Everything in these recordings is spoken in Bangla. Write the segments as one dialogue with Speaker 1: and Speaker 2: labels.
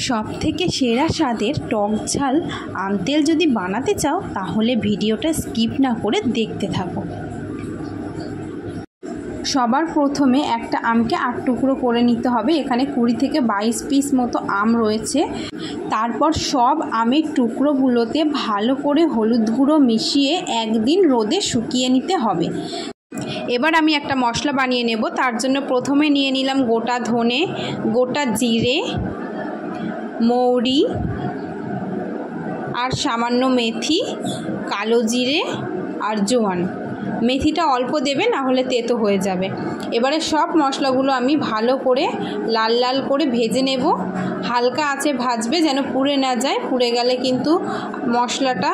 Speaker 1: সবথেকে সেরা স্বাদের টক ঝাল আম তেল যদি বানাতে চাও তাহলে ভিডিওটা স্কিপ না করে দেখতে থাকো। সবার প্রথমে একটা আমকে 8 টুকরো করে নিতে হবে। এখানে 20 থেকে 22 পিস মতো আম রয়েছে। তারপর সব আমের টুকরোগুলোতে ভালো করে হলুদ গুঁড়ো মিশিয়ে একদিন রোদে শুকিয়ে নিতে হবে। এবার আমি একটা মশলা বানিয়ে নেব। তার জন্য প্রথমে নিয়ে নিলাম গোটা ধনে, গোটা জিরে, মৌরি আর সামান্য মেথি, কালো জিরে আর জোয়ান। মেথিটা অল্প দেবে, না হলে তেতো হয়ে যাবে। এবারে সব মশলাগুলো আমি ভালো করে লাল লাল করে ভেজে নেব। হালকা আঁচে ভাজবে যেন পুড়ে না যায়, পুড়ে গেলে কিন্তু মশলাটা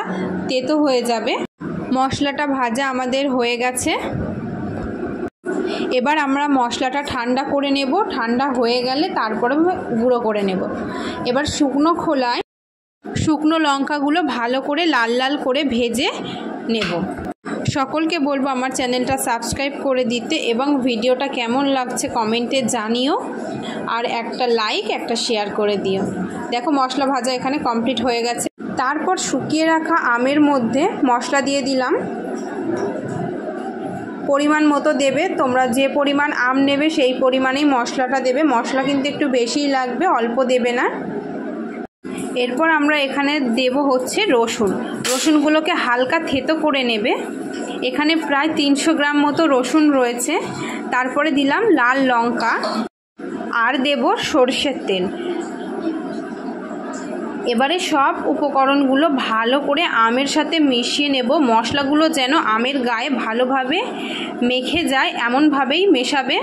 Speaker 1: তেতো হয়ে যাবে। মশলাটা ভাজা আমাদের হয়ে গেছে। এবার আমরা মশলাটা ঠান্ডা করে নেব। ঠান্ডা হয়ে গেলে তারপরে গুঁড়ো করে নেব। এবার শুকনো খোলায় শুকনো লঙ্কাগুলো ভালো করে লাল লাল করে ভেজে নেব। সকলকে বলবো আমার চ্যানেলটা সাবস্ক্রাইব করে দিতে এবং ভিডিওটা কেমন লাগছে কমেন্টে জানিও, আর একটা লাইক একটা শেয়ার করে দিও। দেখো মশলা ভাজা এখানে কমপ্লিট হয়ে গেছে। তারপর শুকিয়ে রাখা আমের মধ্যে মশলা দিয়ে দিলাম। পরিমাণ মতো দেবে, তোমরা যে পরিমাণ আম নেবে সেই পরিমাণেই মশলাটা দেবে। মশলা কিন্তু একটু বেশিই লাগবে, অল্প দেবে না। এরপর আমরা এখানে দেব হচ্ছে রসুন। রসুনগুলোকে হালকা থেতো করে নেবে। এখানে প্রায় 300 গ্রাম মতো রসুন রয়েছে। তারপরে দিলাম লাল লঙ্কা আর দেব সরষের তেল। এবারে সব উপকরণগুলো ভালো করে আমের সাথে মিশিয়ে নেব। মশলাগুলো যেন আমের গায়ে ভালোভাবে মেখে যায় এমনভাবেই মেশাবে।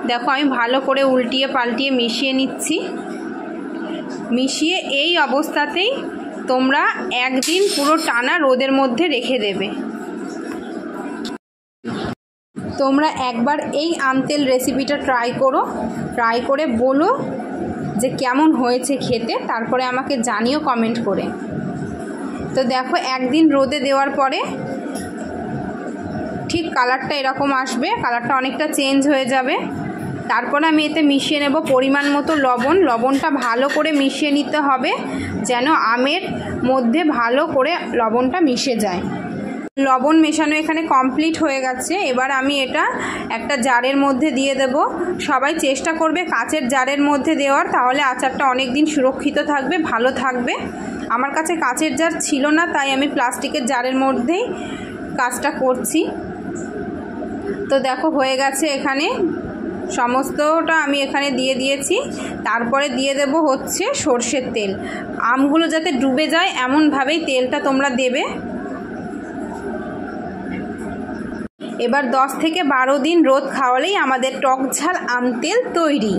Speaker 1: দেখো আমি ভালো করে উল্টিয়ে পাল্টিয়ে মিশিয়ে নিচ্ছি। মিশিয়ে এই অবস্থাতেই তোমরা একদিন পুরো টানা রোদের মধ্যে রেখে দেবে। তোমরা একবার এই আম তেল রেসিপিটা ট্রাই করে বলো যে কেমন হয়েছে খেতে, তারপরে আমাকে জানিও কমেন্ট করে। তো দেখো একদিন রোদে দেওয়ার পরে ঠিক কালারটা এরকম আসবে, কালারটা অনেকটা চেঞ্জ হয়ে যাবে। তারপর আমি এতে মিশিয়ে নেব পরিমাণ মতো লবণ। লবণটা ভালো করে মিশিয়ে নিতে হবে যেন আমের মধ্যে ভালো করে লবণটা মিশে যায়। লবণ মেশানো এখানে কমপ্লিট হয়ে গেছে। এবার আমি এটা একটা জারের মধ্যে দিয়ে দেব। সবাই চেষ্টা করবে কাচের জারের মধ্যে দেওয়ার, তাহলে আচারটা অনেক দিন সুরক্ষিত থাকবে, ভালো থাকবে। আমার কাছে কাচের জার ছিল না, তাই আমি প্লাস্টিকের জারের মধ্যেই কাজটা করছি। তো দেখো হয়ে গেছে, এখানে সমস্তটা আমি এখানে দিয়ে দিয়েছি। তারপরে দিয়ে দেব হচ্ছে সরষের তেল। আমগুলো যাতে ডুবে যায় এমনভাবেই তেলটা তোমরা দেবে। এবার 10 থেকে 12 দিন রোদ খাওয়ালেই আমাদের টক ঝাল আম তেল তৈরি।